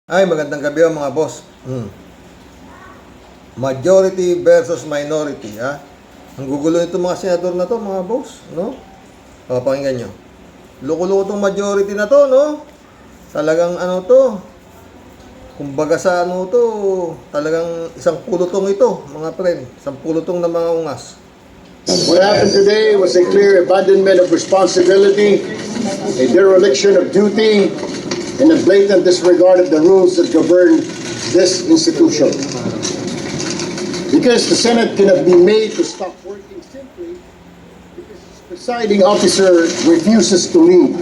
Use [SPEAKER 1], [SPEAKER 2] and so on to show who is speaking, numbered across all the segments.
[SPEAKER 1] Ay, magandang gabi mga boss. Majority versus minority, ha? Ang gugulo nito mga senador na to, mga boss, no? O, pakinggan nyo. Loko-loko tong majority na to, no? Talagang ano to, kumbaga sa ano to, talagang isang pulutong ito, mga friend. Isang pulutong na mga ungas.
[SPEAKER 2] What happened today was a clear abandonment of responsibility, a dereliction of duty, and a blatant disregard of the rules that govern this institution. Because the Senate cannot be made to stop working simply because its presiding officer refuses to leave.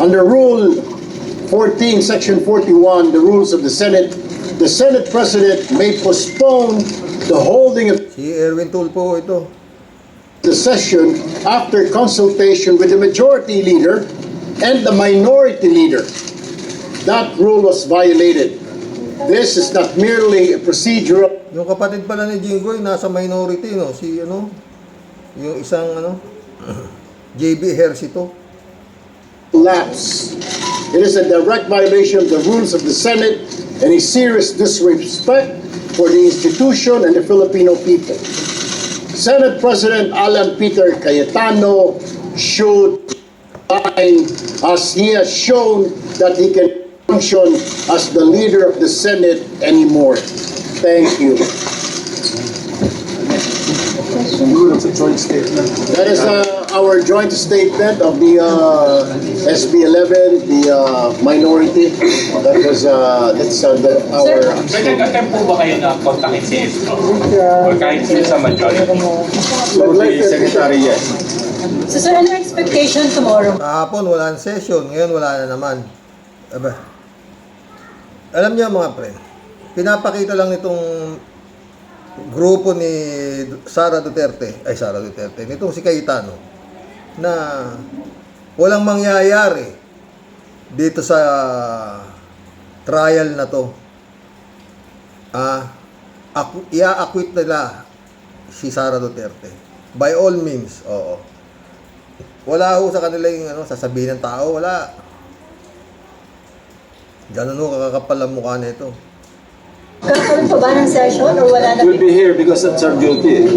[SPEAKER 2] Under Rule 14, Section 41, the rules of the Senate President may postpone the holding of
[SPEAKER 1] Si Erwin Tulfo ito.
[SPEAKER 2] the session after consultation with the majority leader and the minority leader. That rule was violated. This is not merely a procedural
[SPEAKER 1] Yung kapatid pala ni Jinggoy, nasa minority, no? Si, ano, yung isang, ano, JB Ejercito.
[SPEAKER 2] lapse. It is a direct violation of the rules of the Senate and a serious disrespect for the institution and the Filipino people. Senate President Alan Peter Cayetano should resign as he has shown that he can function as the leader of the Senate anymore. Thank you. That is our joint statement of the SB 11, the minority. That was our.
[SPEAKER 3] Nag-attempt po ba kayo na kontakin si Estro? Or kahit sino sa majority?
[SPEAKER 2] Secretary, yes.
[SPEAKER 4] So sir, ano expectation tomorrow?
[SPEAKER 1] Kahapon wala na session, ngayon wala na naman. Aba. Alam niyo mga friend, pinapakita lang nitong grupo ni Sara Duterte, nitong si Cayetano, na walang mangyayari dito sa trial na to. I-acquit nila si Sara Duterte. By all means, oo. Wala ho sa kanila yung sasabihin ng tao, wala. Ganun ho kakapal ang mukha nito.
[SPEAKER 4] Kakaroon pa ba ng session or wala na?
[SPEAKER 5] We'll be here because that's our duty.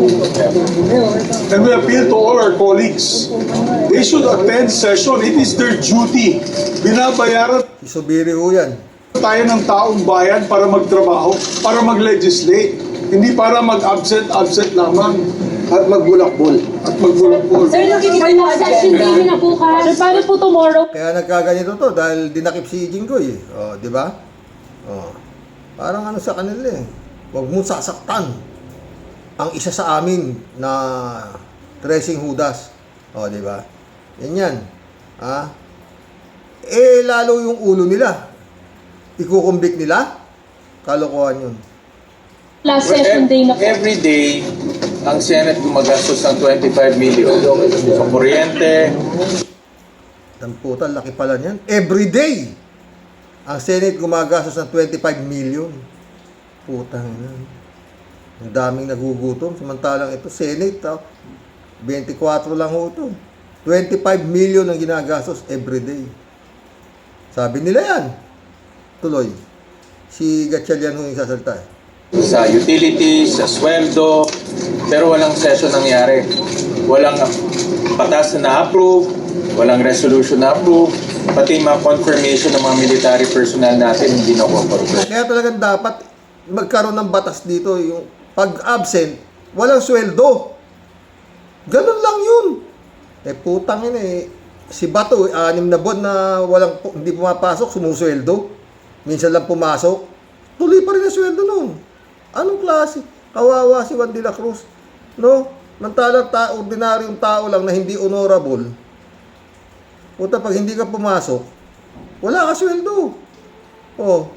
[SPEAKER 5] And we appeal to all our colleagues. They should attend session. It is their duty. Binabayaran
[SPEAKER 1] Isubiri ho yan.
[SPEAKER 5] tayo ng taong bayan para magtrabaho, para mag-legislate. Hindi para mag-absent lamang at magbulakbol.
[SPEAKER 4] Sir, nakikita mo session day na bukas. Sir, paano po tomorrow?
[SPEAKER 1] Kaya nagkaganito to dahil dinakip si Jinggoy. Oh, di ba? Oh. Parang ano sa kanila eh. Huwag mo sasaktan ang isa sa amin na tracing Judas. Oh, di ba? Yan. Lalo yung ulo nila. Ikukumbik nila. Kalokohan yun.
[SPEAKER 4] Last session day na po.
[SPEAKER 3] Every day, ang Senate gumagastos ng 25 million. Sa kuryente,
[SPEAKER 1] Puta, laki pala niyan. Every day, ang Senate gumagastos ng 25 million. Putang ina. Ang daming nagugutom. Samantalang ito, Senate, 24 lang ho ito. 25 million ang ginagastos every day. Sabi nila yan. Tuloy. Si Gatchalian ho yung sasalta eh.
[SPEAKER 3] sa utilities, sa sweldo, pero walang session nangyari. Walang batas na na-approve, walang resolution na-approve, pati mga confirmation ng mga military personnel natin hindi na-confirm.
[SPEAKER 1] Kaya talagang dapat magkaroon ng batas dito. Yung pag-absent, walang sweldo. Ganun lang yun. Putang ina eh. Si Bato, 6 na buwan na hindi pumapasok, sumusweldo. Minsan lang pumasok. Tuloy pa rin ang sweldo nun. Anong klase? Kawawa si Juan de la Cruz. No? Mantalang ordinaryong tao lang na hindi honorable. Puta, pag hindi ka pumasok, wala ka sweldo. Oh,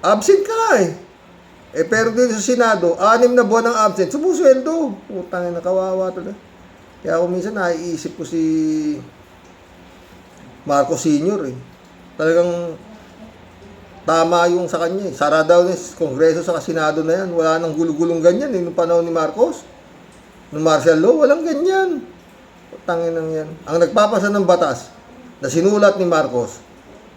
[SPEAKER 1] absent ka eh. Pero dito sa Senado, 6 na buwan ng absent, sumusweldo. Putang ina, kawawa talaga. Kaya ako minsan naiisip ko si Marcos Sr. eh. Talagang tama yung sa kanya eh. Sara daw ng Kongreso sa Senado na yan. Wala nang gulong-gulong ganyan eh. Nung panahon ni Marcos. Nung martial law, walang ganyan. Tangin ng yan. Ang nagpapasa ng batas na sinulat ni Marcos,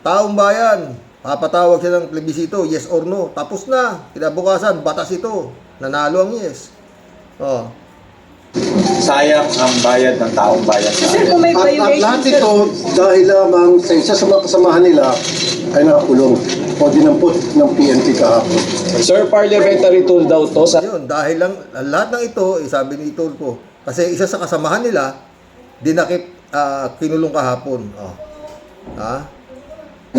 [SPEAKER 1] taong bayan, Papatawag siya ng plebisito, yes or no. Tapos na. Kinabukasan, batas ito. Nanalo ang yes. Oh.
[SPEAKER 3] Sayang ang bayad ng taong bayan sa
[SPEAKER 4] Sir, kung may
[SPEAKER 2] At
[SPEAKER 4] violation,
[SPEAKER 2] lahat
[SPEAKER 4] sir,
[SPEAKER 2] ito dahil lamang sa isa sa mga kasamahan nila ay nakakulong o dinampot ng PNP kahapon.
[SPEAKER 6] Sir, parliamentary tool daw to sa
[SPEAKER 1] Yun, dahil lang, lahat ng ito, sabi ni Tulfo, kasi isa sa kasamahan nila, dinakip, kinulong kahapon. Oh. Ha?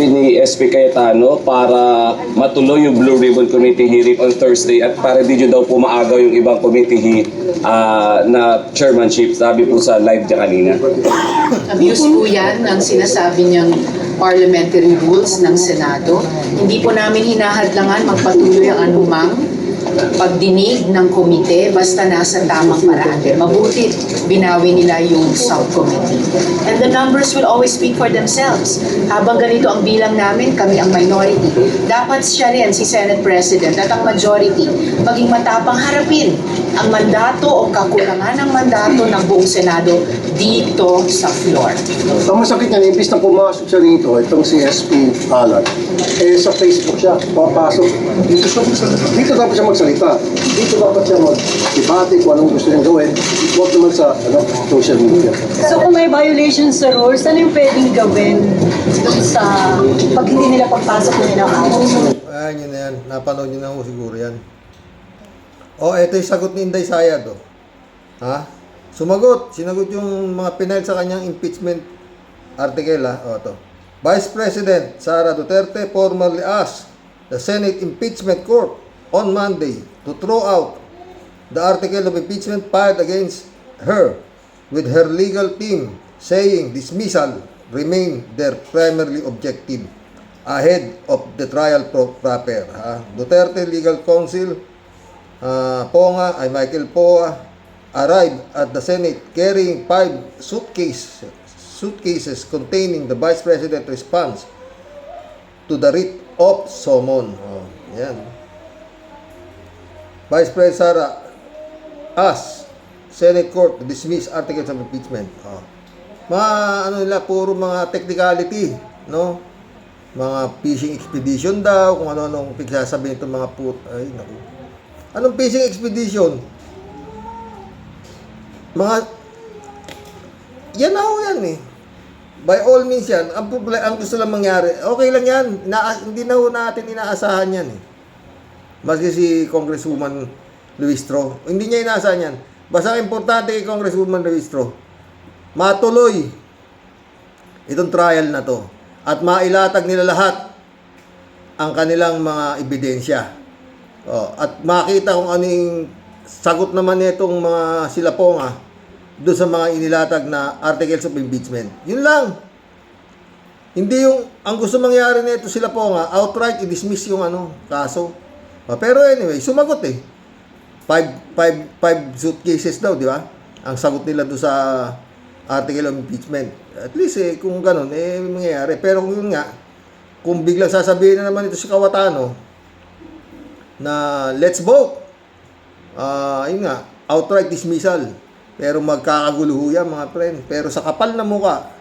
[SPEAKER 6] ni SP Cayetano para matuloy yung Blue Ribbon Committee hearing on Thursday at para di nyo daw po maagaw yung ibang committee na chairmanship. Sabi po sa live niya kanina.
[SPEAKER 7] Abuse po yan ng sinasabi niyang parliamentary rules ng Senado. Hindi po namin hinahadlangan magpatuloy ang anumang pagdinig ng komite basta nasa tamang paraan. Mabuti binawi nila yung subcommittee. And the numbers will always speak for themselves. Habang ganito ang bilang namin, kami ang minority. Dapat siya rin, si Senate President, at ang majority, maging matapang harapin ang mandato o kakulangan ng mandato ng buong Senado dito sa floor.
[SPEAKER 2] Ang masakit niyan, imbis na pumasok siya rito, itong si SP Alan, sa Facebook siya, papasok. Dito dapat siya magsalita. Dito dapat siya mag-debate kung anong gusto niyang gawin. Huwag naman sa social media.
[SPEAKER 4] so kung may violation sa rules, ano yung pwedeng gawin dun sa pag hindi nila pagpasok nila ng araw?
[SPEAKER 1] Ayan, yun na yan. Napanood nyo na ho siguro yan. Ito yung sagot ni Inday Sayad. Ha? Sinagot yung mga pinail sa kanyang impeachment article. Ito. Vice President Sara Duterte formally asked the Senate Impeachment Court on Monday to throw out the article of impeachment filed against her, with her legal team saying dismissal remain their primary objective ahead of the trial proper. Duterte Legal Counsel Michael Poa arrived at the Senate carrying 5 suitcases containing the Vice President response to the writ of summon. Yan. Vice President Sara asked Senate Court to dismiss articles of impeachment. Puro mga technicality, no? Mga fishing expedition daw, kung ano-anong pigsasabihin itong mga ay, naku. Anong fishing expedition? Yan yan eh. By all means yan. Ang gusto lang mangyari, okay lang yan. Hindi na natin inaasahan yan eh. Maski si Congresswoman Luistro. Hindi niya inaasahan yan. Basta ang importante kay Congresswoman Luistro, matuloy itong trial na to. At mailatag nila lahat ang kanilang mga ebidensya. At makita kung ano yung sagot naman nitong mga silaponga doon sa mga inilatag na articles of impeachment. Yun lang. Hindi yung, ang gusto mangyari nito silaponga, outright i-dismiss yung kaso. Pero anyway, sumagot eh. 5 suitcases daw, di ba? Ang sagot nila doon sa article of impeachment. At least kung ganun, mangyayari. Pero kung yun nga, kung biglang sasabihin na naman ito si Cayetano, na let's vote. Yun nga, outright dismissal. Pero magkakagulo yan mga friend. Pero sa kapal na muka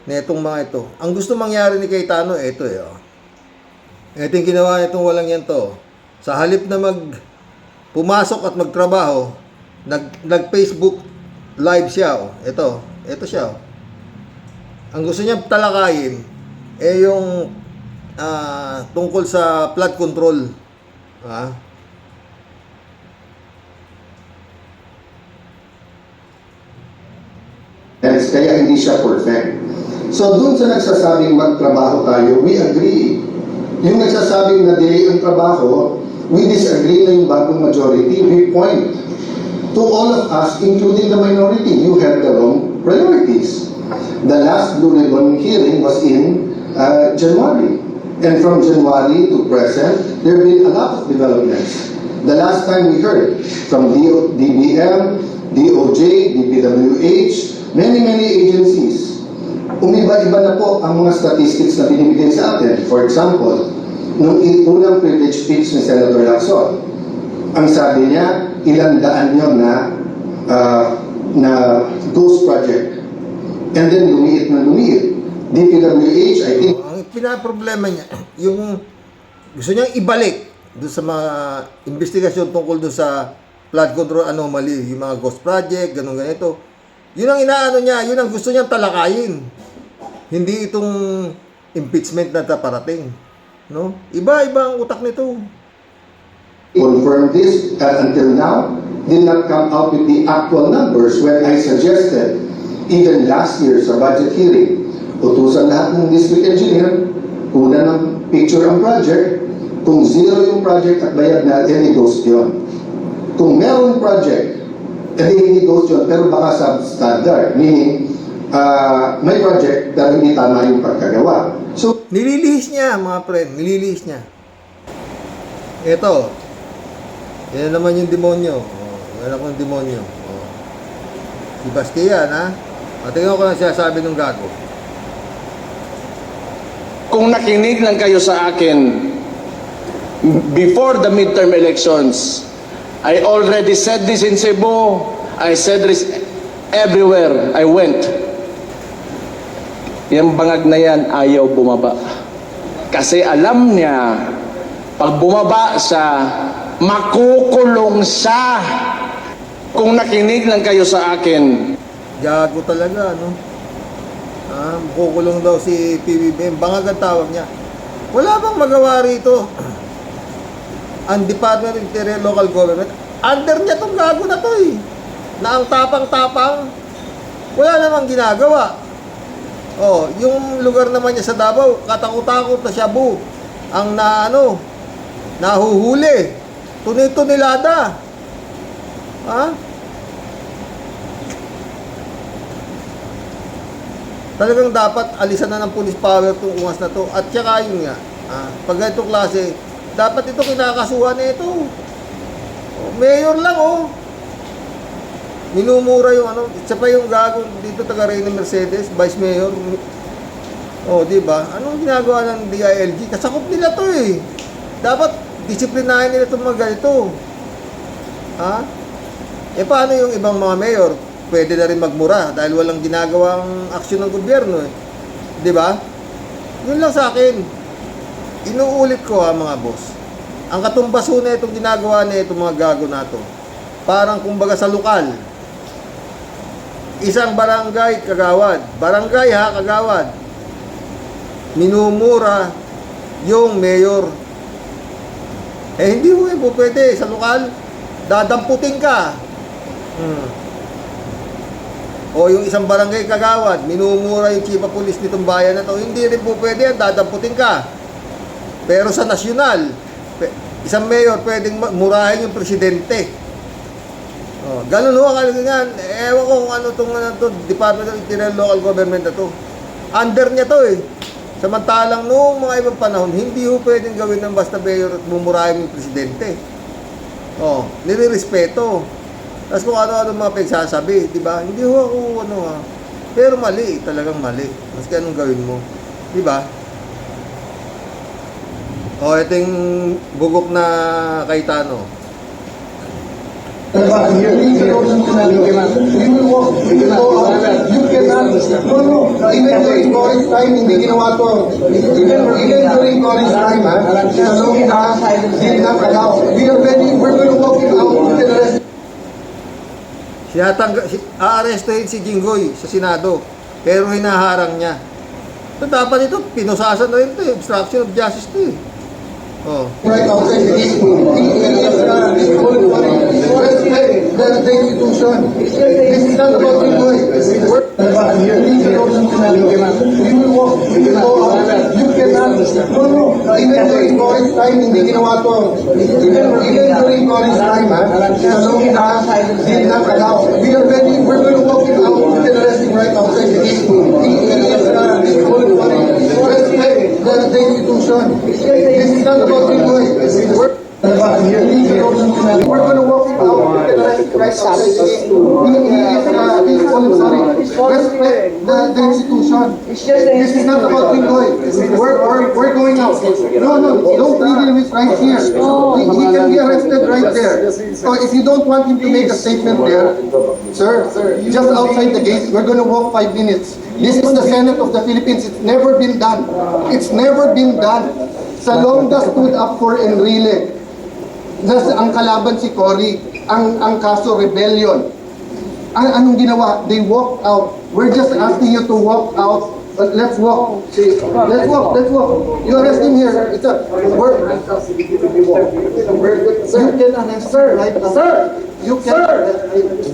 [SPEAKER 1] netong mga ito, ang gusto mangyari ni Cayetano, ito ito yung ginawa nitong walang yan to. Sa halip na pumasok at magtrabaho, nag-Facebook live siya. Ito siya. Ang gusto niya talakayin, yung tungkol sa flood control.
[SPEAKER 8] Kaya hindi siya perfect. So dun sa nagsasabing magtrabaho tayo, we agree. Yung nagsasabing na delay ang trabaho, we disagree na yung bagong majority. We point to all of us, including the minority. You have the wrong priorities. The last Blue Ribbon hearing was in January. And from January to present, there have been a lot of developments. The last time we heard from DBM, DOJ, DPWH, many agencies, umiba-iba na po ang mga statistics na binibigay sa atin. For example, nung unang privilege speech ni Senator Lacson, ang sabi niya, ilang daan yun na ghost project. And then lumiit na lumiit. DPWH, I think...
[SPEAKER 1] Ang pinaproblema niya, yung gusto niyang ibalik doon sa mga investigasyon tungkol doon sa flood control anomaly, yung mga ghost project, ganun ganito. Yun ang inaano niya, yun ang gusto niyang talakayin. Hindi itong impeachment na taparating. No? Iba-iba ang utak nito.
[SPEAKER 8] Confirm this until now, did not come out with the actual numbers when I suggested, even last year sa budget hearing, utusan lahat ng district engineer, una ng picture ang project, kung zero yung project at bayad na, any ghost yun. Kung meron project, hindi ghost yun, pero baka substandard, meaning, may project pero hindi tama yung pagkagawa. So,
[SPEAKER 1] Nililihis niya, mga friend, nililihis niya. Ito, yan naman yung demonyo. Yan akong demonyo. Si Bastian, ha? Tingnan ko lang siya sabi ng gago.
[SPEAKER 9] Kung nakinig lang kayo sa akin before the midterm elections, I already said this in Cebu, I said this everywhere I went. Yung bangag na yan, ayaw bumaba. Kasi alam niya, pag bumaba siya, makukulong siya. Kung nakinig lang kayo sa akin,
[SPEAKER 1] Gago talaga, no? Kukulong daw si PBBM. Bangag ang tawag niya. Wala bang magawa rito? Ang Department of Interior Local Government, under niya tong gago na to eh. Na ang tapang-tapang, wala namang ginagawa. Oh, yung lugar naman niya sa Davao, katakot-takot na Shabu. Ang nahuhuli. Tunay-tunilada. Ha? Talagang dapat alisan na ng police power itong ungas na to. At saka yun nga, pag ganitong klase, dapat ito kinakasuhan na ito. Mayor lang, oh. Minumura yung isa pa yung gago dito taga Reyna Mercedes, Vice Mayor. Oh, di ba? Anong ginagawa ng DILG? Kasakop nila to eh. Dapat disiplinahin nila itong mga ganito. Ha? Paano yung ibang mga mayor? Pwede na rin magmura dahil walang ginagawang aksyon ng gobyerno eh. Di ba? Yun lang sa akin. Inuulit ko mga boss. Ang katumbaso na itong ginagawa na itong mga gago na to. Parang kumbaga sa lokal. Isang barangay kagawad. Barangay kagawad. Minumura yung mayor. Hindi po pwede sa lokal. Dadamputin ka. O yung isang barangay kagawad, minumura yung chief of police nitong bayan na to, hindi rin po pwede yan, dadamputin ka. Pero sa nasyonal, isang mayor pwedeng murahin yung presidente. Ganun ho, kaligangan. Ewan ko kung ano itong Department of Interior Local Government na to. Under niya to eh. Samantalang noong mga ibang panahon, hindi ho pwedeng gawin ng basta mayor at mumurahin yung presidente. Nilirespeto. Tapos kung ano-ano mga pagsasabi, di ba? Hindi ho ako pero mali, talagang mali. Maski anong gawin mo, di ba? Ito yung bugok na Cayetano.
[SPEAKER 8] You cannot. Even during Corin's time, hindi ginawa to. Even during Corin's time, did not allow. We're going to walk it out.
[SPEAKER 1] Aarestuhin si Jinggoy sa Senado, pero hinaharang niya. So, dapat ito, pinusasan na rin ito, obstruction of justice ito eh.
[SPEAKER 8] Right outside the gate. The institution. This is not about Pinoy. You cannot. Even during Corin's time, hindi ginawa to. Even during Corin's time, did not allow. We're going to walk it out. You can arrest him right outside the gate. The institution. This is not about Pinoy. We're going to walk it out. Right outside the gate. Respect the institution. This is not about Pinoy. We're going out. No, don't leave him right here. He can be arrested right there. So if you don't want him to make a statement there, sir, just outside the gate, we're going to walk 5 minutes. This is the Senate of the Philippines. It's never been done. It's never been done. Salonga stood up for Enrile. Ang kalaban si Cory. Ang kaso rebellion. Anong ginawa? They walked out. We're just asking you to walk out. But let's walk. See, let's walk. Let's walk. You arrest him here. It's a you can arrest sir, right? Sir, you can.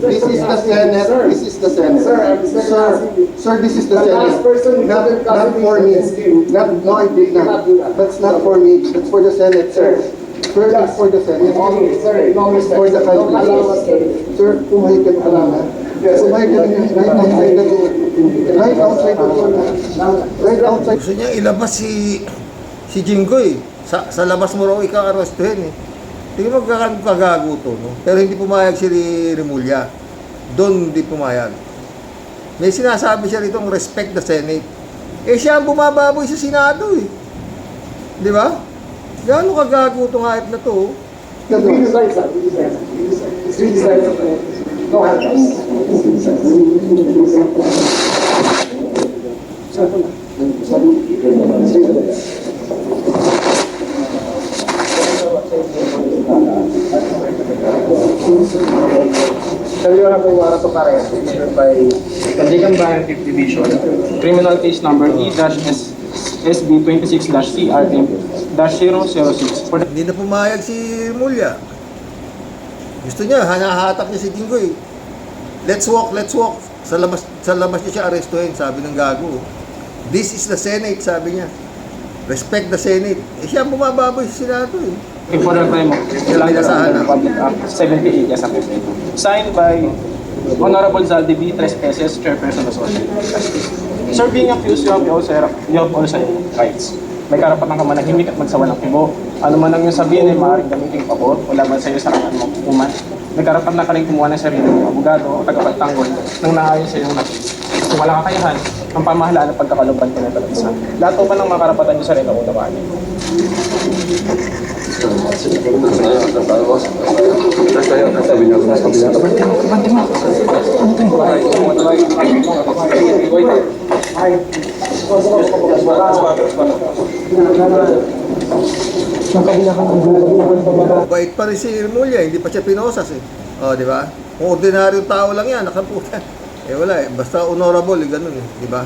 [SPEAKER 8] This is the Senate. This is the Senate. Sir, this is the Senate. Not for me. No, I did not. That's not for me. That's for the Senate, sir. Sir, that's for the Senate. For the country. Sir, pumahigan ka lang. Right outside.
[SPEAKER 1] Gusto niya ilabas si Jinggoy. Sa labas mo raw ikaw arrestuhin eh. Tingin mo kagago to, no? Pero hindi pumayag si Remulla. Doon hindi pumayag. May sinasabi siya rito respect the Senate. Eh siya ang bumababoy sa Senado eh. Di ba? Gaano kagago itong hayop na to?
[SPEAKER 10] Sir, you have a warrant of arrest issued by Kandigan Bayan 5th Division, criminal case number E-SB 26-CRM-006 for the
[SPEAKER 1] Hindi na pumayag si Remulla. Gusto niya, hanahatak niya si Jinggoy. Let's walk. Sa labas niya siya arestuhin, sabi ng gago. This is the Senate, sabi niya. Respect the Senate. Eh siya ang bumababoy sa Senado eh.
[SPEAKER 10] for the crime of Public Act 78 as amended. Signed by Honorable Zaldi B. Trespeces, Chairperson of Social Sir, being accused, you have also rights. May karapatan ka man naghimik at magsawa ng kibo. Ano man ang iyong sabihin ay maaaring gamitin pabor o laban sa iyo sa rangan mong hukuman. May karapatan ka rin kumuha ng sarili ng abogado o tagapagtanggol nang naayon sa iyong nakita. Kung wala kakayahan, ang pamahalaan ng pagkakaluban ka na talaga. Lahat po ba ng mga karapatan niyo sa rin ang unawaan?
[SPEAKER 1] Bait pa rin si Remulla, hindi pa siya pinosas eh. O, di ba? Kung ordinaryong tao lang yan, nakaputa. Eh wala eh, basta honorable eh, ganun eh, di ba?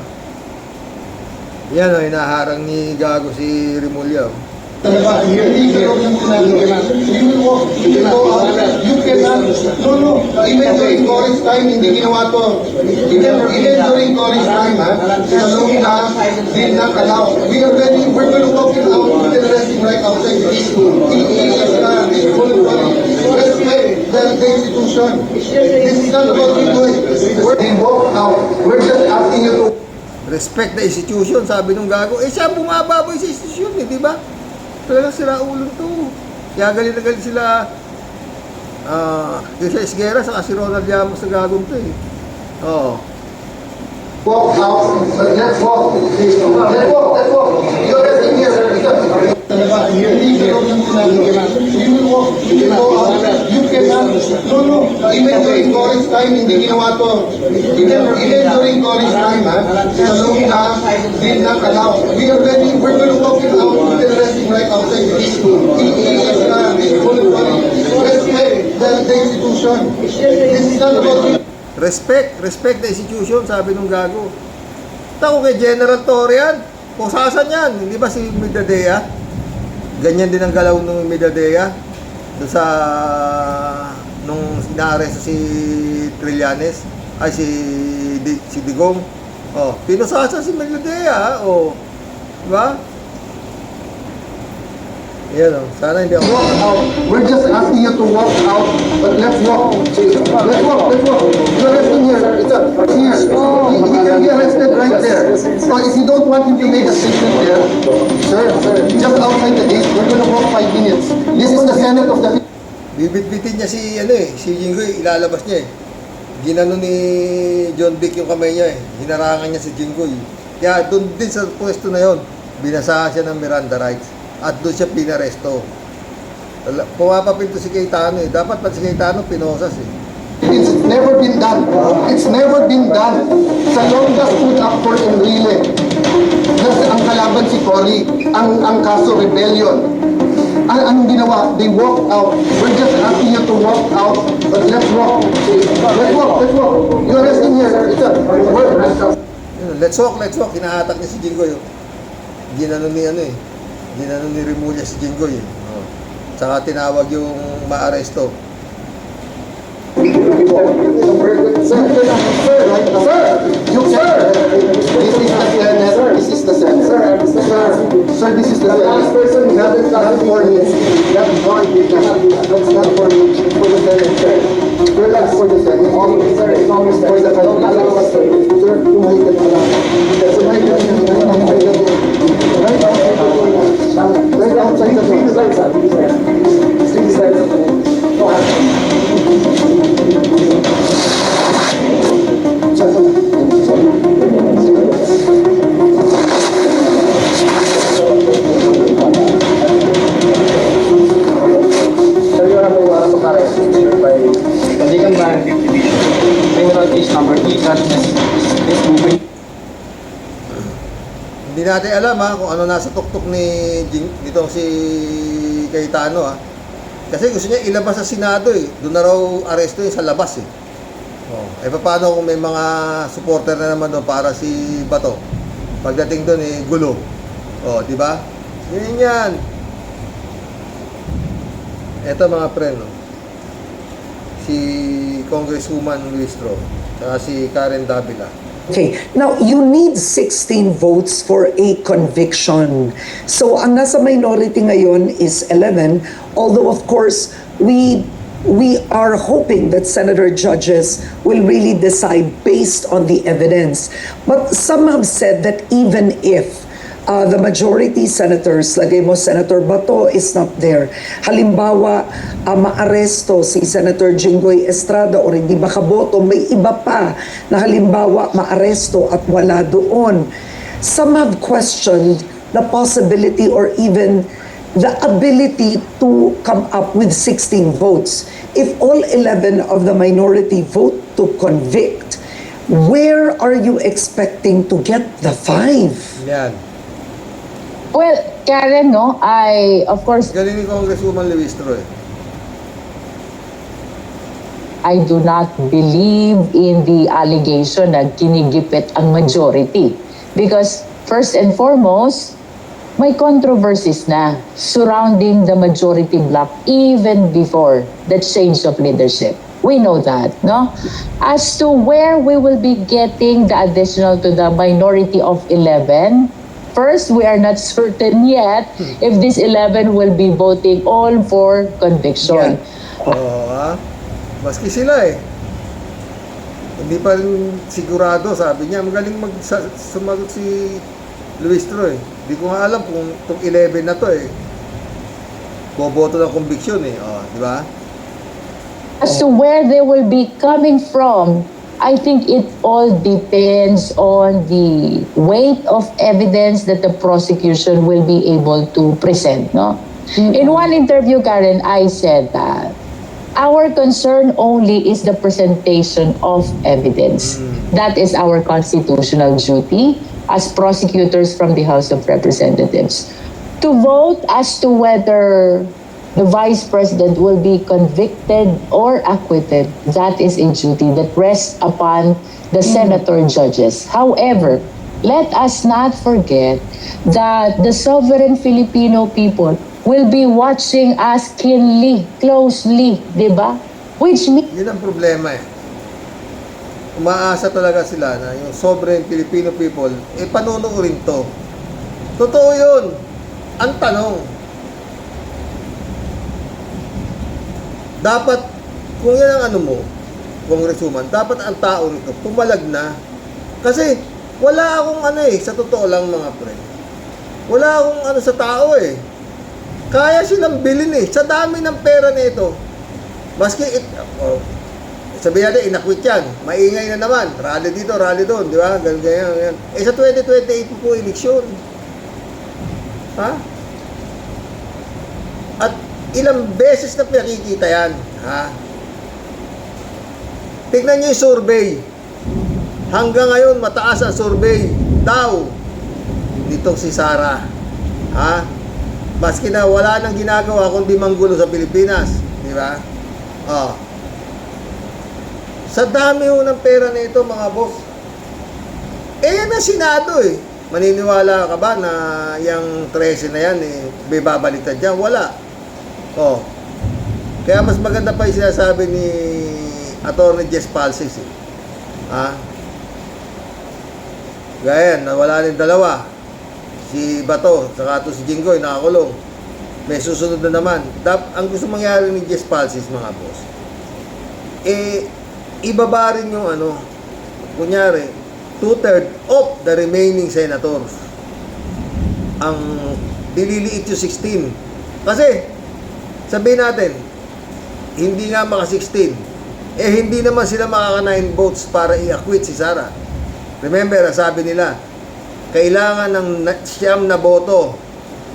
[SPEAKER 1] Yan o, hinaharang ni Gago si Remulla.
[SPEAKER 8] You cannot. No. Even during college time, hindi ginawa to. Even during college time, Salonga did not allow. We're going to walk it out with the resting right outside the school. Respect the institution. This is not about people. They walk out. We're just asking you to
[SPEAKER 1] Respect the institution, sabi nung Gago. Eh siya bumababoy sa institution eh, di ba? Talagang sira ulo to. Kaya galit na galit sila Jose Esguera sa si Ronald Llamas sa Gagong to eh. Oo.
[SPEAKER 8] walk out. Let's walk. Let's walk. You're resting here. You cannot. No. Even during college time, hindi ginawa to. Even during college time, Salonga did not allow. We're going to walk it out with the resting right outside the school. Respect the institution. This is not about
[SPEAKER 1] Respect the institution, sabi nung Gago. Tako kay General Torre yan. Pusasan yan. Hindi ba si Midadea? Ganyan din ang galaw nung Midadea. Doon sa nung inaaresto si Trillanes. Ay si Digong. Oh, pinusasan si Midadea. Oh. Diba? Yan o. Sana hindi ako.
[SPEAKER 8] walk out. We're just asking you to walk out, but let's walk. Let's walk. You're resting here. It's here. He can be arrested right there. So if you don't want him to make a statement there, sir, just outside the gate, we're gonna walk 5 minutes. This is the Senate of the
[SPEAKER 1] Bibit-bitin niya si Jinggoy, ilalabas niya eh. Ginano ni John Vic yung kamay niya eh. Hinarangan niya si Jinggoy. Kaya doon din sa pwesto na yon, binasahan siya ng Miranda rights. At doon siya pinaresto. Pumapapinto si Cayetano eh. Dapat pa si Cayetano pinosas eh.
[SPEAKER 8] It's Never been done. It's never been done. Salonga stood up for Enrile. Kasi ang kalaban si Cory, ang kaso rebellion. Anong ginawa? They walked out. We're just asking you to walk out, but let's walk. Let's walk. You're resting here.
[SPEAKER 1] Let's walk. Hinahatak niya si Jinggoy. Ginanon ni Ginanon ni Remulla si Jinggoy. Saka tinawag yung maaresto.
[SPEAKER 8] Sir, this is the Senate. Sir, this is the Senate. Last person, not for me. Not for me. For the Senate, sir. We're not for the Senate. Sir, it's always for the Senate. Sir, tumahitin ka lang. Right outside the door. Street side.
[SPEAKER 10] Criminal case number 8,
[SPEAKER 1] Hindi natin alam kung ano nasa tuktok ni nitong si Cayetano Kasi gusto niya ilabas sa Senado Doon na raw aresto sa labas paano kung may mga supporter na naman doon para si Bato? Pagdating doon gulo. Di ba? Yan. Ito mga pre, si Congresswoman Luistro, saka si Karen Davila.
[SPEAKER 11] Okay, now you need 16 votes for a conviction. So ang nasa minority ngayon is 11, although of course we are hoping that senator judges will really decide based on the evidence. But some have said that even if the majority senators, lagay mo Senator Bato is not there. Halimbawa, maaresto si Senator Jinggoy Estrada o hindi makaboto, may iba pa na halimbawa maaresto at wala doon. Some have questioned the possibility or even the ability to come up with 16 votes. If all 11 of the minority vote to convict, where are you expecting to get the 5?
[SPEAKER 1] Yan.
[SPEAKER 12] Well, Karen, I, of course,
[SPEAKER 1] Galing ni Congresswoman Luistro
[SPEAKER 12] I do not believe in the allegation na kinigipit ang majority. Because, first and foremost, may controversies na surrounding the majority bloc even before the change of leadership. We know that, no? As to where we will be getting the additional to the minority of 11, first, we are not certain yet if this 11 will be voting all for conviction.
[SPEAKER 1] Maski sila hindi pa rin sigurado, sabi niya. Magaling sumagot si Luistro Hindi ko nga alam kung itong 11 na to boboto ng conviction di ba?
[SPEAKER 12] As to where they will be coming from, I think it all depends on the weight of evidence that the prosecution will be able to present, no? In one interview, Karen, I said that our concern only is the presentation of evidence. That is our constitutional duty as prosecutors from the House of Representatives. To vote as to whether the Vice President will be convicted or acquitted, that is a duty that rests upon the senator judges. However, let us not forget that the sovereign Filipino people will be watching us keenly, closely, di ba? Which means...
[SPEAKER 1] Yun ang problema Umaasa talaga sila na yung sovereign Filipino people, panunuorin to. Totoo yun. Ang tanong, dapat, kung yan ang Congresswoman, dapat ang tao rito, pumalag na. Kasi, wala akong sa totoo lang mga pre. Wala akong sa tao Kaya silang bilhin sa dami ng pera nito. Maski, sabihin natin, inakwit yan. Maingay na naman. Rally dito, rally doon. Di ba? Ganyan. Sa 2028 po eleksyon. Ha? At ilang beses na pinakikita yan. Ha? Tignan nyo yung survey. Hanggang ngayon, mataas ang survey daw nitong si Sara. Ha? Maski na wala nang ginagawa kundi manggulo sa Pilipinas. Di ba? Oh. Sa dami ho ng pera na ito, mga boss. Yan ang Senado eh. Maniniwala ka ba na yung 13 na yan may babaliktad dyan? Wala. Oh. Kaya mas maganda pa yung sinasabi ni Atty. Jess Palsis eh. Ha? Gaya yan, nawala rin dalawa. Si Bato, saka to si Jinggoy, nakakulong. May susunod na naman. Ang gusto mangyari ni Jess Palsis, mga boss, ibaba rin yung kunyari, 2/3 of the remaining senators. Ang dililiit yung 16. Kasi, sabihin natin, hindi nga maka 16. Hindi naman sila makaka 9 votes para i-acquit si Sara. Remember, sabi nila, kailangan ng 9 na boto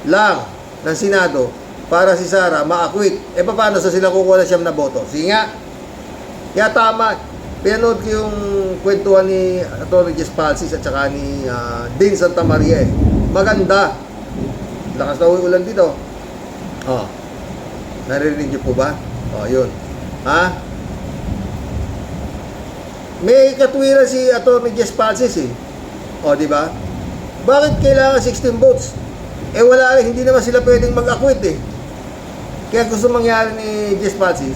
[SPEAKER 1] lang ng Senado para si Sara ma-acquit. Paano sa sila kukuha ng 9 na boto? Sige nga. Kaya tama. Pinanood ko yung kwentuhan ni Atty. Jess Palsis at saka ni Dean Santamaria. Maganda. Lakas na ulan dito. Oh. Naririnig niyo po ba? Oh, yun. Ha? May katwiran si Atty. Jess Palsis eh. Oh, di ba? Bakit kailangan 16 votes? Wala, hindi naman sila pwedeng mag-acquit eh. Kaya gusto mangyari ni Jess Palsis,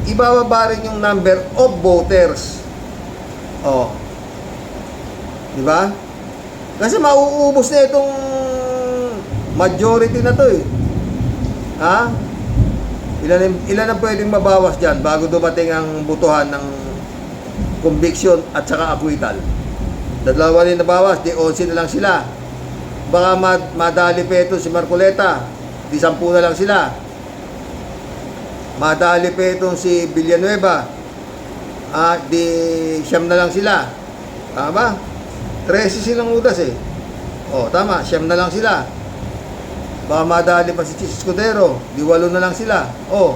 [SPEAKER 1] ibababa rin yung number of voters. Oh. Di ba? Kasi mauubos na itong majority na to eh. Ha? Ilan ang pwedeng mabawas dyan bago dumating ang butuhan ng conviction at saka acquittal? Dalawa rin nabawas, di 11 na lang sila. Baka madali pa ito si Marcoleta, di 10 na lang sila. Madali pa itong si Villanueva, di 9 na lang sila. Tama ba? 13 silang udas eh. Oh, tama, 9 na lang sila. Baka madali pa si Chis Escudero, di 8 na lang sila. Oh.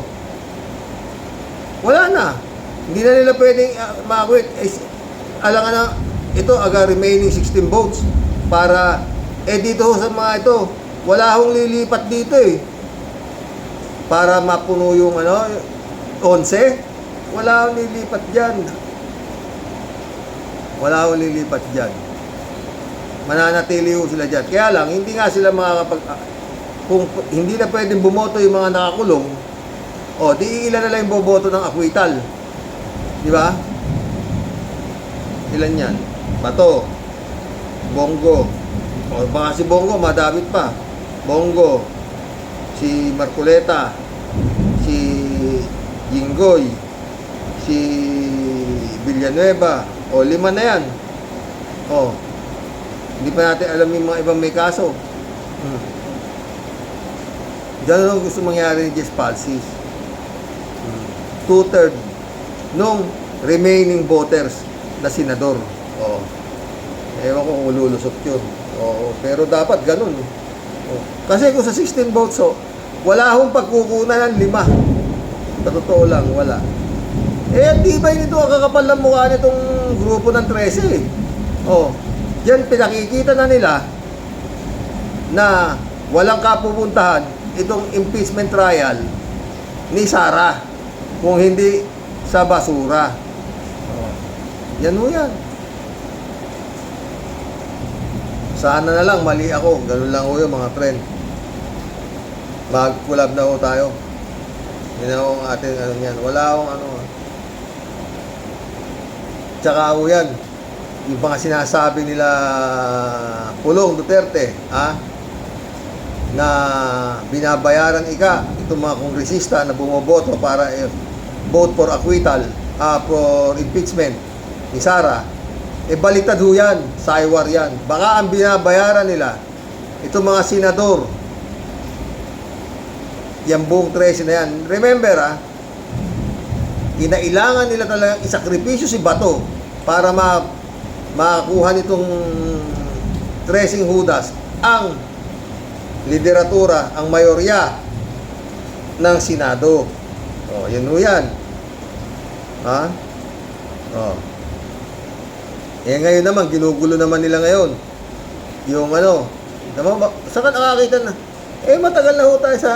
[SPEAKER 1] Wala na. Hindi na nila pwedeng ma-acquit. Alangan na, ito aga remaining 16 votes para dito sa mga ito, wala akong lilipat dito eh. Para mapuno yung 11, wala akong lilipat dyan. Wala akong lilipat dyan. Mananatili ho sila dyan. Kaya lang, hindi nga sila kung hindi na pwedeng bumoto yung mga nakakulong, di ilan na lang yung boboto ng acquittal. Di ba? Ilan yan? Bato, Bongo, baka si Bongo madamit pa. Bongo, si Marcoleta, si Jinggoy, si Villanueva, 5 na yan. Hindi pa natin alam yung mga ibang may kaso. Diyan lang gusto mangyari ni Jess Palsis. 2/3 nung remaining voters na senador. Ewan ko kung lulusot yun. Pero dapat ganun. Kasi kung sa 16 votes, wala akong pagkukunan ng 5. Sa totoo lang, wala. Di ba nito ang kakapal ng mukha nitong grupo ng 13 eh. Diyan pinakikita na nila na walang kapupuntahan itong impeachment trial ni Sara kung hindi sa basura. Yan mo yan. Sana na lang mali ako. Ganun lang ho yung mga friend. Mag-collab na ho tayo. Yun na ho ang ating yan. Wala akong Tsaka ho yan. Yung mga sinasabi nila Pulong Duterte, na binabayaran itong mga kongresista na bumoboto para vote for acquittal, for impeachment ni Sara, baliktad ho yan, saywar yan. Baka ang binabayaran nila itong mga senador, yung buong 13 na yan. Remember inailangan nila talagang isakripisyo si Bato para makakuha nitong tracing Judas ang lideratura, ang mayorya ng Senado. Yan o yan. Oh. Eh ngayon naman, ginugulo naman nila ngayon. Yung ano, naman, saan ka nakakita na? Eh matagal na ho tayo sa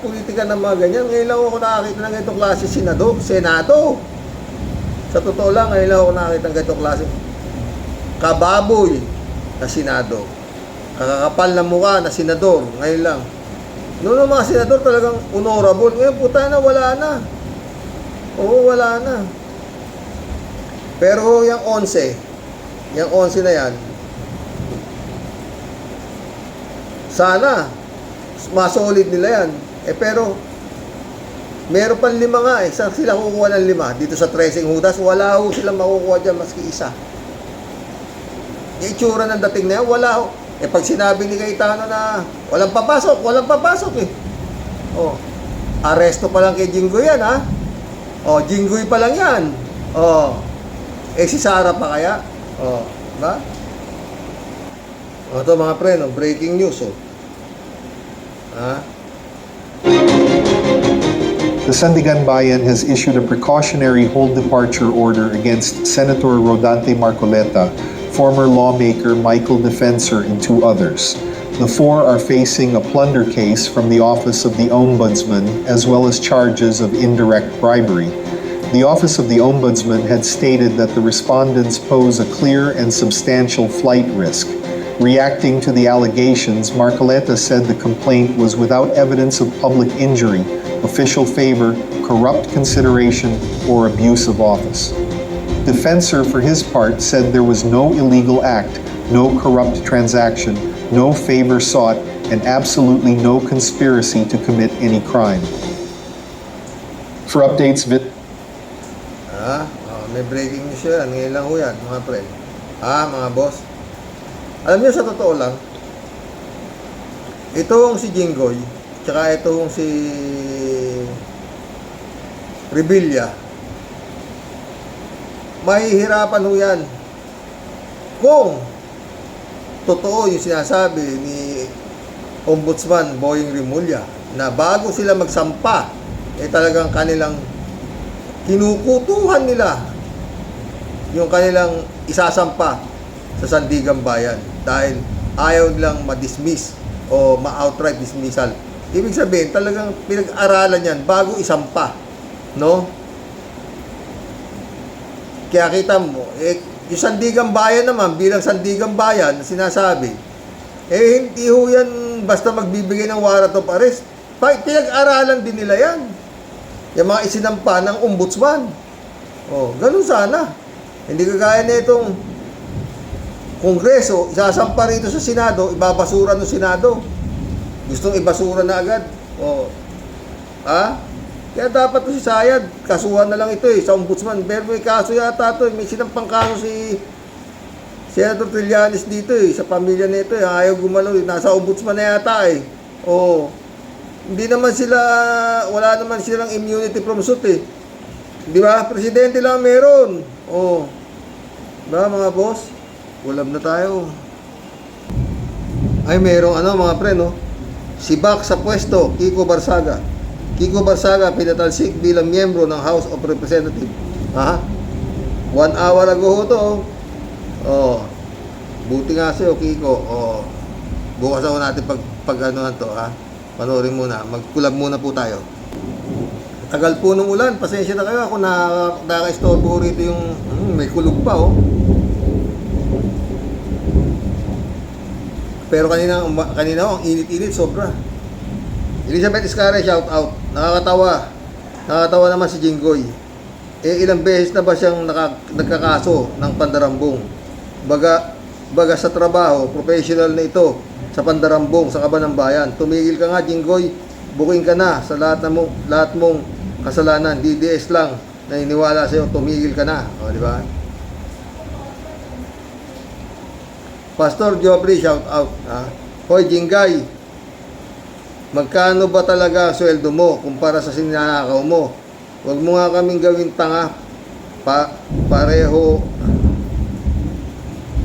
[SPEAKER 1] politika ng mga ganyan. Ngayon lang ako nakakita ng ganitong klase Senado. Sa totoo lang, ngayon lang ako nakakita ng ganitong klase kababoy na Senado. Kakakapal na mukha na senador. Ngayon lang. Noon ang mga senador talagang honorable. Ngayon puta na, wala na. Oo, wala na. Pero yung 11 na yan, sana masolid nila yan. Eh pero meron pang 5 nga eh. Saan sila kukuha ng 5? Dito sa Tracing Hudas, wala ho silang makukuha dyan maski isa. Yung itsura ng dating na yan, wala ho. Eh pag sinabi ni Cayetano na walang papasok eh. Oh, aresto pa lang kay Jinggoy yan ha. Oh, Jinggoy pa lang yan. Oh, eh si Sara pa kaya? Oh, ba? Oh, ito mga pre, no? Breaking news oh. Ha?
[SPEAKER 13] The Sandigan Bayan has issued a precautionary hold departure order against Senator Rodante Marcoleta, former lawmaker Michael Defensor, and 2 others. The 4 are facing a plunder case from the Office of the Ombudsman, as well as charges of indirect bribery. The Office of the Ombudsman had stated that the respondents pose a clear and substantial flight risk. Reacting to the allegations, Marcoleta said the complaint was without evidence of public injury, official favor, corrupt consideration, or abuse of office. Defensor, for his part, said there was no illegal act, no corrupt transaction, no favor sought, and absolutely no conspiracy to commit any crime. For updates,
[SPEAKER 1] May breaking news yan. Ngayon lang ho yan, mga pre. Mga boss. Alam niyo, sa totoo lang, itong si Jinggoy, tsaka itong si Revilla, mahihirapan ho yan kung totoo yung sinasabi ni Ombudsman Boying Rimulya na bago sila magsampa talagang kanilang kinukutuhan nila yung kanilang isasampa sa Sandigan Bayan dahil ayaw nilang ma-dismiss o ma-outright dismissal. Ibig sabihin talagang pinag-aralan yan bago isampa, no? Kaya kita mo, yung Sandigan Bayan naman, bilang Sandigan Bayan, sinasabi, hindi ho yan basta magbibigay ng warrant of arrest. Pinag-aralan din nila yan. Yung mga isinampa ng ombudsman. Ganun sana. Hindi kagaya na itong Kongreso, isasampa rito sa Senado, ibabasura ng Senado. Gustong ibasura na agad. Kaya dapat si Sayad, kasuhan na lang ito sa ombudsman. Pero may kaso yata ito, may sinampang kaso si Senator Trillanes dito sa pamilya nito ayaw gumalaw, nasa ombudsman na yata hindi naman sila, wala naman silang immunity from suit di ba? Presidente lang meron. Diba mga boss? Ulam na tayo. Ay merong mga pre, no? Si Bak sa pwesto, Kiko Barsaga, pinatalsik bilang miyembro ng House of Representatives. 1 hour ago ho to. Buti nga sa'yo, Kiko. Bukas ako natin pag-anuhan to, Panoorin muna. Mag-collab muna po tayo. Tagal po ng ulan. Pasensya na kayo. Ako nakaka-istorbo rito yung may kulog pa, Pero kanina ang init-init, sobra. Elizabeth Iscara, shout out. Nakakatawa naman si Jinggoy. Ilang beses na ba siyang nagkakaso ng pandarambong? Baga sa trabaho, professional na ito sa pandarambong sa Kaban ng Bayan. Tumigil ka nga, Jinggoy. Buking ka na sa lahat mong kasalanan. DDS lang naniniwala sa'yo, tumigil ka na. Di ba? Pastor Jobri, shout out. Hoy, Jinggay, magkano ba talaga ang sweldo mo kumpara sa sinanakaw mo? Huwag mo nga kaming gawing tanga. Pareho,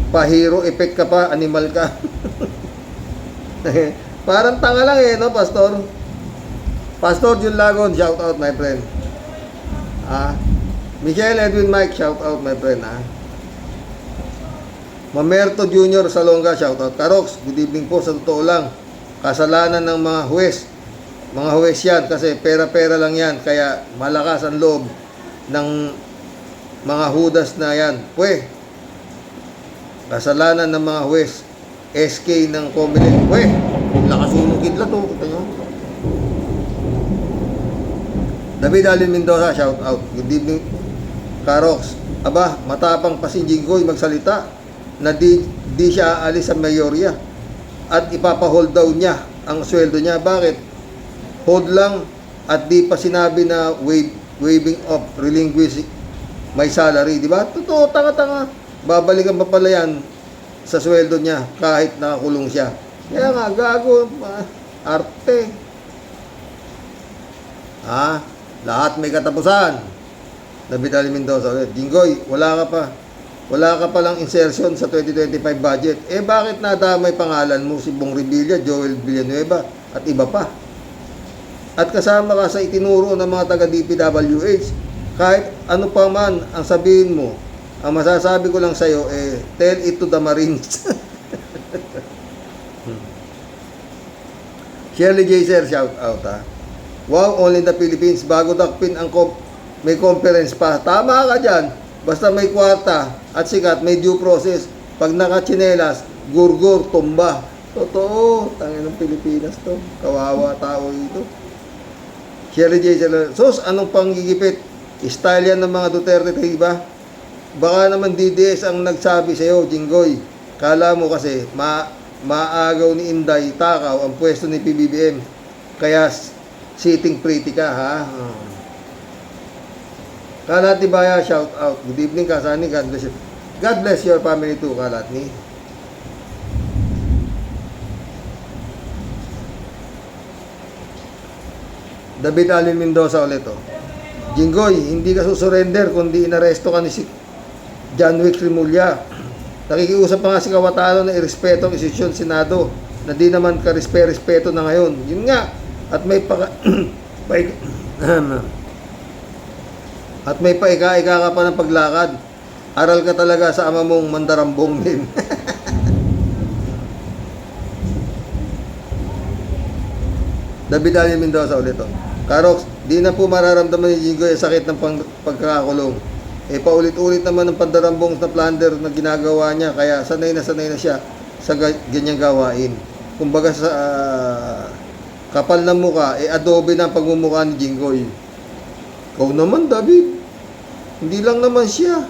[SPEAKER 1] pa-hero effect ka pa, animal ka. Parang tanga lang no, Pastor? Pastor Jun Lagon, shout out, my friend. Michael Edwin Mike, shout out my friend ha. Mamerto Jr. Salonga, shout out. Karox, good evening po. Sa totoo lang, kasalanan ng mga huwes. Mga huwes yan kasi pera-pera lang yan. Kaya malakas ang loob ng mga hudas na yan. Pwe, kasalanan ng mga huwes. SK ng Comelec. Pwe, nakasunog kidla to. Kita nyo? David Alin Mendoza, shout out. Good evening, Karox. Aba, matapang pa si Jinggoy magsalita na di siya aalis sa mayorya at ipapahold daw niya ang sweldo niya. Bakit? Hold lang at di pa sinabi na waiving of relinquish my salary, di ba? Totoo, tanga-tanga. Babalikan pa pala yan sa sweldo niya kahit nakakulong siya. Kaya nga, gago, arte. Lahat may katapusan. David Ali Mendoza ulit. Jinggoy, wala ka palang insertion sa 2025 budget. Bakit nadamay pangalan mo si Bong Revilla, Joel Villanueva at iba pa? At kasama ka sa itinuro ng mga taga-DPWH. Kahit ano pa man ang sabihin mo, ang masasabi ko lang sa'yo, tell it to the Marines. Shirley J. Sir, shout out ha. Wow, only in the Philippines. Bago dakpin ang may conference pa. Tama ka dyan. Basta may kwarta at sikat, may due process. Pag nakachinelas, gurgur, tumba. Totoo. Tangin ng Pilipinas to. Kawawa tao ito. Shirley J. Sos, anong panggigipit? Style yan ng mga Duterte, diba? Baka naman DDS ang nagsabi sa'yo, Jinggoy. Kala mo kasi, maagaw ni Inday, takaw ang pwesto ni PBBM. Kaya, sitting pretty ka, ha? Kalat Baya, shout out. Good evening, Kasani. God bless you. God bless your family too, Kalat ni. David Alin Mendoza ulit, oh. Jinggoy, hindi ka susurrender kundi inaresto ka ni si John Wick Rimulya. Nakikiusap pa nga si Kawatalo na irespeto ang desisyon Senado na di naman ka-respeto na ngayon. Yun nga. At may At may paika-ika ka pa ng paglakad. Aral ka talaga sa ama mong mandarambong din. David Ali Mendoza ulit. Karox, di na po mararamdaman ni Jinggoy ang sakit ng pagkakakulong. Paulit-ulit naman ng pandarambong na plunder na ginagawa niya. Kaya sanay na siya sa ganyang gawain. Kumbaga sa kapal ng muka, adobe na ang pagmumukha ni Jinggoy. Ikaw naman, David. Hindi lang naman siya.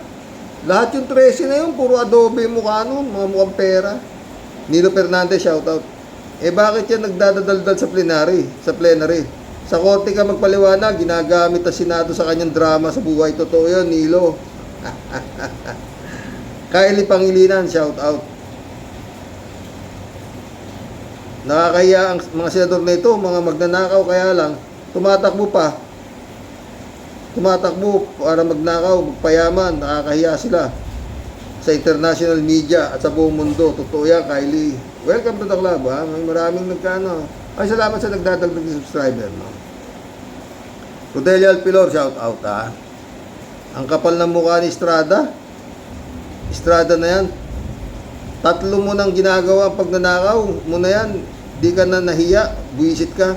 [SPEAKER 1] Lahat yung 13 na yun, puro adobe yung mukha nun, mga mukhang pera. Nilo Fernandez, shoutout. Bakit yan nagdadadaldal sa plenary? Sa korte ka magpaliwanag, ginagamit ang Senado sa kanyang drama sa buhay. Totoo yun, Nilo. Kylie Pangilinan, shoutout. Nakakahiya ang mga senador na ito, mga magnanakaw, kaya lang, tumatakbo para magnakaw, magpayaman, nakakahiya sila sa international media at sa buong mundo. Totoo yan, Kylie. Welcome to the club, ha? May maraming nagkano. Ay, salamat sa nagdadagdag ng subscriber, no? Rodelia Alpilor, shout out, ha? Ang kapal ng mukha ni Estrada na yan. 3 mo nang ginagawa ang pagnanakaw mo na yan. Di ka na nahiya, buwisit ka.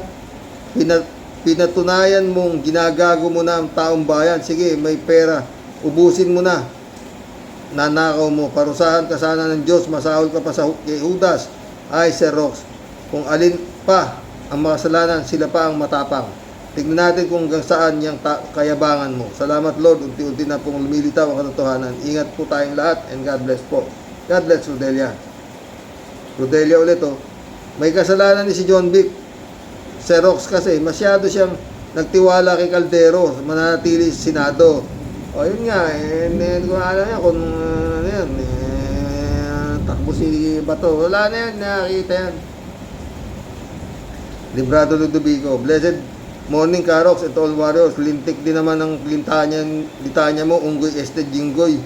[SPEAKER 1] Pinatunayan mong ginagago mo na ang taong bayan. Sige, may pera, ubusin mo na. Nanakaw mo, parusahan ka sana ng Diyos, masahol ka pa sa kay Judas. Ay, Sir Rox, kung alin pa ang makasalanan, sila pa ang matapang. Tignan natin kung hanggang saan yung kayabangan mo. Salamat, Lord, unti-unti na pong lumilitaw ang katotohanan. Ingat po tayong lahat and God bless po. God bless, Rodelia. Rodelia ulit, oh. May kasalanan ni si John Vic. Xerox kasi masyado siyang nagtiwala kay Caldero, mananatili sa Senado. O yun nga, kung alam niya kung ano yan, takbo si Bato. Wala na yan, nakakita yan. Librado Ludovico, blessed morning Karox at all warriors. Lintik din naman ang litanya mo, Unggoy Este Jinggoy.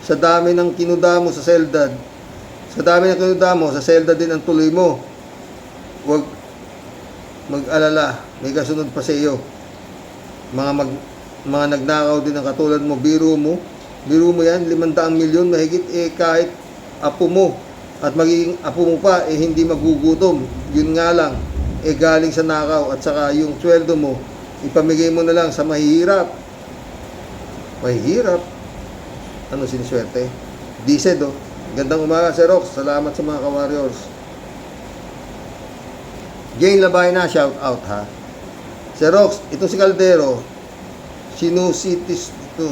[SPEAKER 1] Sa dami ng kinuda mo sa selda, sa selda din ang tuloy mo. Huwag mag-alala, may kasunod pa sa iyo. Mga mga nagnakaw din ng katulad mo, biro mo yan, 500 milyon mahigit, kahit apo mo, at magiging apo mo pa, hindi magugutom. Yun nga lang, galing sa nakaw, at saka yung sweldo mo, ipamigay mo na lang sa mahihirap. Mahihirap? Ano siniswerte? Dised, oh. Gandang umaga, Sir Rox. Salamat sa mga ka-warriors. Jane Labay na, shout out, ha. Sir Rox, ito si Caldero, sinusitis ito.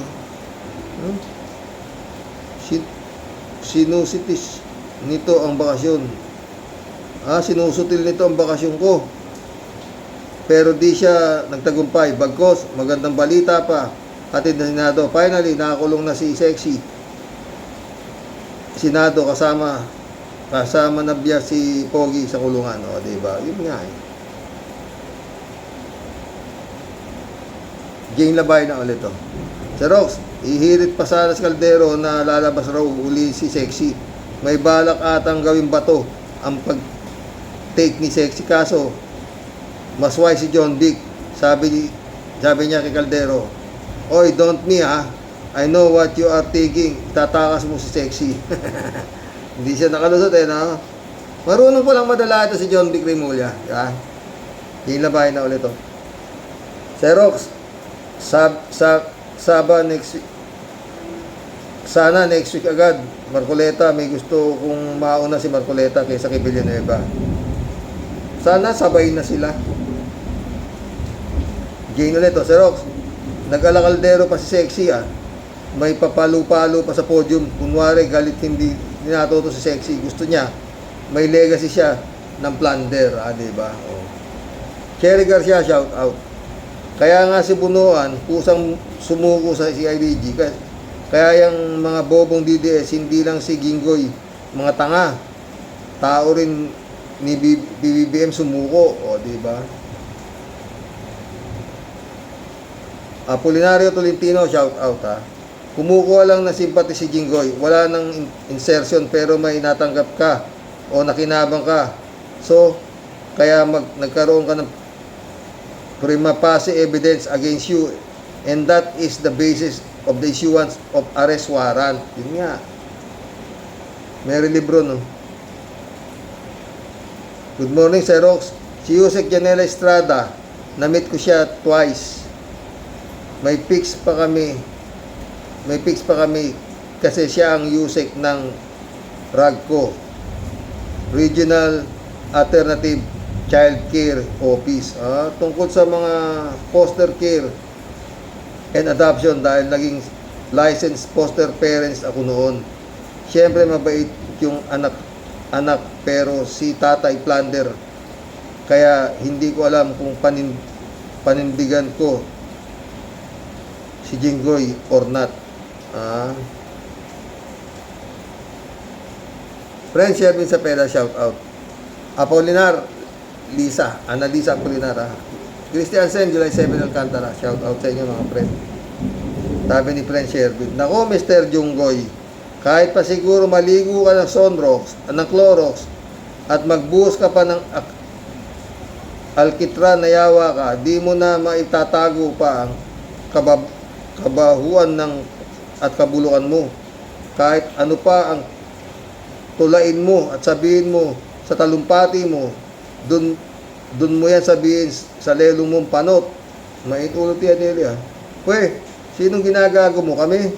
[SPEAKER 1] Sinusitis nito ang bakasyon. Sinusutil nito ang bakasyon ko. Pero di siya nagtagumpay. Bagkos, magandang balita pa. Hatid na Senado. Finally, nakakulong na si Sexy. Senado kasama na biya si Pogi sa kulungan. O, diba? Yun nga eh. Jane Labay na ulit to. Sir Rox, ihirit pa sana si Caldero na lalabas raw uli si Sexy. May balak atang gawing bato ang pag-take ni Sexy. Kaso, mas wise si John Dick. Sabi niya kay Caldero, "Oy, don't me ha. I know what you are thinking. Tatakas mo si Sexy." Hindi siya nakalusot no? Marunong po lang madala ito si John Dick Remulla. Jane Labay na ulit to. Sir Rox, Saba next week. Sana next week agad. Marcoleta, may gusto kong mauna si Marcoleta kaysa kay Villanueva. Sana sabay na sila. Jane ulit, Sir Rox, nag-alakaldero pa si Sexy May papalo-palo pa sa podium. Kunwari galit hindi natuto si Sexy. Gusto niya may legacy siya ng plunder, diba? Cherry Garcia, shout out. Kaya nga si Bunuan, kusang sumuko sa CIDG. Kaya yung mga bobong DDS, hindi lang si Gingoy, mga tanga. Tao rin ni BBM sumuko. Diba? Apolinario Tolentino, shout out Kumukuha lang na simpati si Gingoy. Wala nang insertion pero may natanggap ka o nakinabang ka. So, kaya nagkaroon ka ng prima facie evidence against you, and that is the basis of the issuance of arrest warrant. Yun nga. Mary Libro, no? Good morning, Sir Rox. Si Yusek Janela Estrada, na-meet ko siya twice. May pics pa kami kasi siya ang Yusek ng RAGCO, Regional Alternative Child Care Office. Tungkol sa mga foster care and adoption, dahil naging licensed foster parents ako noon. Siyempre mabait yung anak pero si tatay plunder. Kaya hindi ko alam kung panindigan ko si Jinggoy or not. Friend Sherwin Sapeda, shout out. Apolinar Lisa, Analisa Apolinar. Christian Sen, July 7 Alcantara, shout out sa inyo mga friend. Sabi ni friend Sherwin, "Nako Mr. Junggoy, kahit pa siguro maligo ka ng Sunrox, ng Clorox, at magbuhos ka pa ng alkitran na yawa ka, di mo na maitatago pa ang kabahuan at kabulukan mo. Kahit ano pa ang tulain mo at sabihin mo sa talumpati mo, dun mo yan sabihin sa lelo mong panot." Maitulot yan nila. Pwe, sinong ginagago mo? Kami?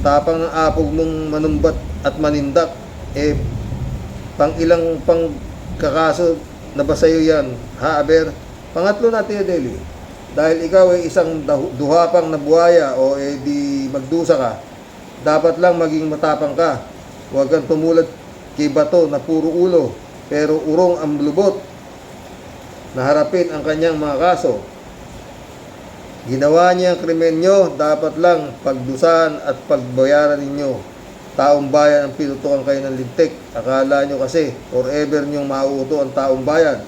[SPEAKER 1] Tapang ng apog mong manumbat at manindak. Pang ilang kakaso na ba sa'yo yan? Aber? Pangatlo natin yan, Deli. Dahil ikaw ay isang duhapang na buhaya o di magdusa ka, dapat lang maging matapang ka. Huwag kang tumulad kay Bato na puro ulo, pero urong ang lubot na harapin ang kanyang mga kaso. Ginawa niya ang krimen nyo, dapat lang pagdusahan at pagbayaran ninyo. Taong bayan ang pinutukan kayo ng lintik. Akala nyo kasi forever nyong mauuto ang taong bayan.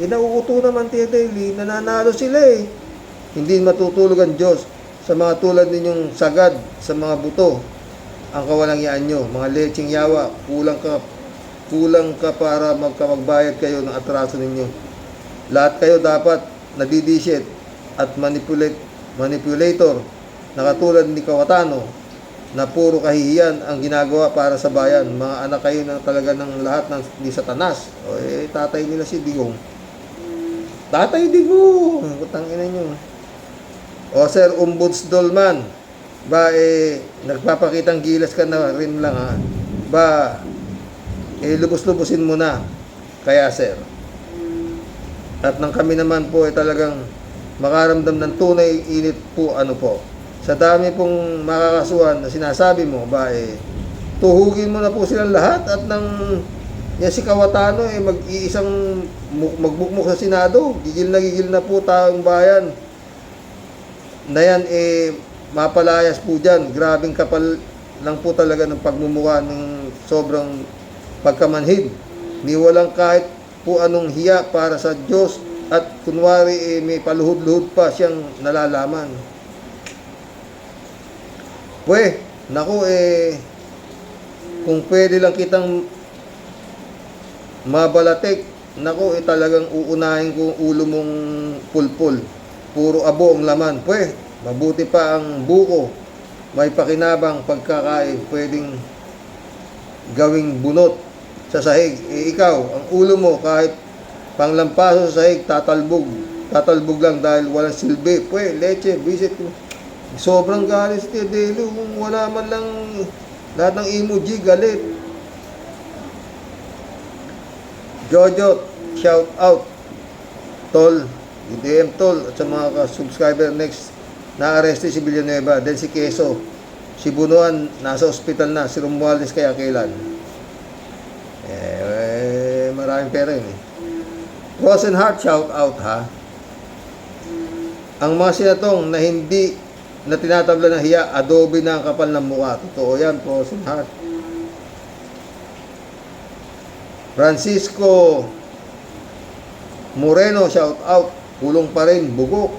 [SPEAKER 1] Inauuto naman Tia Daily, nananalo sila Hindi matutulog ang Diyos sa mga tulad ninyong sagad sa mga buto. Ang kawalangyaan nyo, mga lecheng yawa, kulang ka para magbayad kayo ng atraso ninyo. Lahat kayo dapat nadidisyet at manipulator na katulad ni Cayetano na puro kahihiyan ang ginagawa para sa bayan. Mga anak kayo na talaga ng lahat ng ni Satanas. O tatay nila si Digong. Tatay Digong! Putang ina nyo. O Sir Ombudsman, ba nagpapakitang gilas ka na rin lang ha. Ba lubos-lubusin mo na. Kaya sir. At nang kami naman po talagang makaramdam ng tunay init po sa dami pong makakasuhan na sinasabi mo ba tuhugin mo na po silang lahat at nang si Cayetano mag-iisang magbukmok sa Senado, gigil na po taong bayan na yan mapalayas po dyan. Grabing kapal lang po talaga ng pagmumukha ng sobrang pagkamanhid ni walang kahit po anong hiya para sa Diyos at kunwari may paluhod-luhod pa siyang nalalaman. Naku kung pwede lang kitang mabalatek, naku talagang uunahin ko ulo mong pulpul. Puro abo ang laman. Mabuti pa ang buko. May pakinabang pagkakain, pwedeng gawing bunot sa sahig. Ikaw, ang ulo mo kahit panglampaso sa sahig, tatalbog lang dahil walang silbi. Leche, visit ko. Sobrang galit si Delo kung wala man lang lahat ng emoji, galit. Jojo, shout out. Tol, DM Tol, at sa mga subscriber next, na-arresti si Villanueva, then si Quezon, si Bunuan, nasa ospital na, si Romualdez kaya kailan. Maraming pera yun Rosenhart, shout out ha. Ang mga senatong na hindi na tinatabla ng hiya, adobe na ang kapal ng mukha. Totoo yan, Rosenhart. Francisco Moreno, shout out. Kulong pa rin, bugok.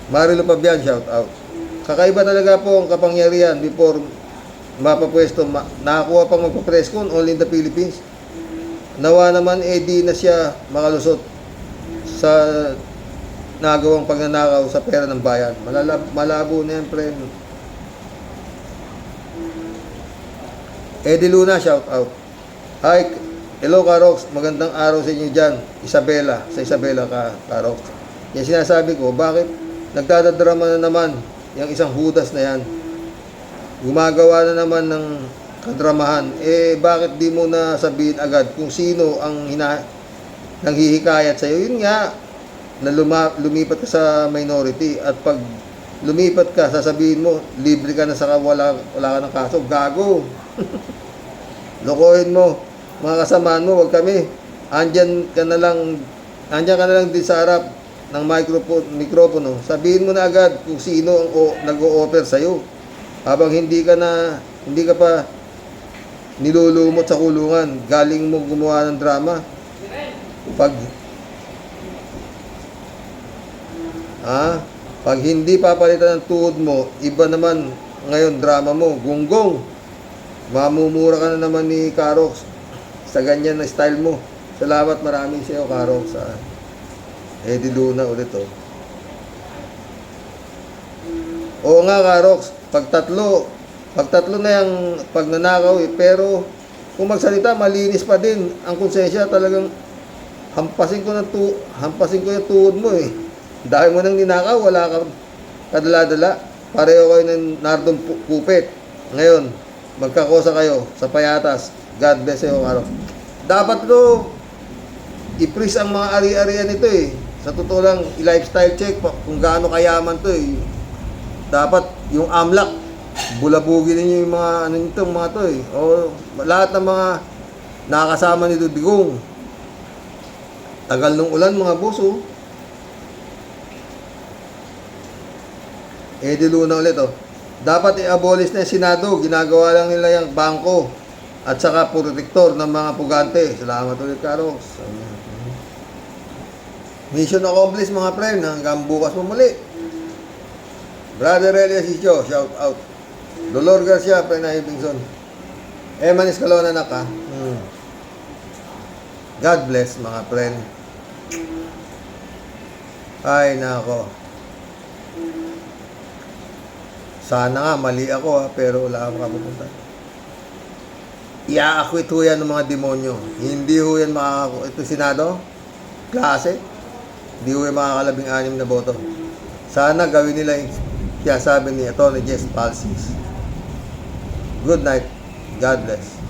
[SPEAKER 1] Marilo Pabian, shout out. Kakaiba talaga po ang kapangyarihan before mapapwesto. Nakakuha pang magpa-press con only in the Philippines. Nawa naman di na siya makalusot sa nagawang pagnanakaw sa pera ng bayan. Malabo na yan, friend. Eddie Luna, shout out. Hi, hello Karox, magandang araw sa inyo dyan. Isabela, sa Isabela Karox. Yan sinasabi ko, bakit nagdadadrama na naman yung isang Judas na yan? Gumagawa na naman ng kadramahan. Bakit di mo na sabihin agad kung sino ang nanghihikayat sa'yo? Yun nga, na lumipat ka sa minority at pag lumipat ka, sasabihin mo, libre ka na saka wala ka ng kaso. Gago. Lokohin mo. Mga kasamaan mo, wag kami. Andyan ka na lang din sa harap ng mikropono. Sabihin mo na agad kung sino ang nag-o-offer sa'yo. Habang hindi ka pa nilulumot sa kulungan, galing mo gumawa ng drama. Pag hindi papalitan ng tuhod mo, iba naman ngayon drama mo, gunggong. Mamumura ka na naman ni Karox sa ganyan na style mo. Salamat maraming sa iyo, Karox. Eddie Luna ulit Oo nga, Karox, pag tatlo na yung pagnanakaw pero kung magsalita, malinis pa din. Ang konsensya talagang hampasin ko yung tuhod mo Dahil mo nang ninakaw, wala kang kadala-dala. Pareho kayo ng nardong kupit. Ngayon, magkakosa kayo sa payatas. God bless you, Karox. Dapat i-freeze ang mga ari-arian nito Sa totoo lang, i-lifestyle check kung gaano kayaman to Dapat yung AMLAC, bulabugin ninyo yung mga mga to O lahat ng mga nakakasama ni Digong. Tagal nung ulan mga boss Eddie Luna ulit Dapat i-abolish na yung Senado. Ginagawa lang nila yung bangko at saka protektor ng mga pugante. Salamat ulit, Karox. Mission accomplished mga friend. Hanggang bukas mo muli. Brother Elias Icho, shout out. Dolor Garcia, friend na Hibingson. Eman Escalona na ka. God bless mga friend. Ay, nako. Sana nga, mali ako pero wala akong kapupunta. I-acquit ho yan ng mga demonyo. Hindi ho yan ito Senado, klase. Hindi ho yan makakalabing-anim na boto. Sana gawin nila yung kaya sabi ni Atty. Jess Palsis. Good night. God bless.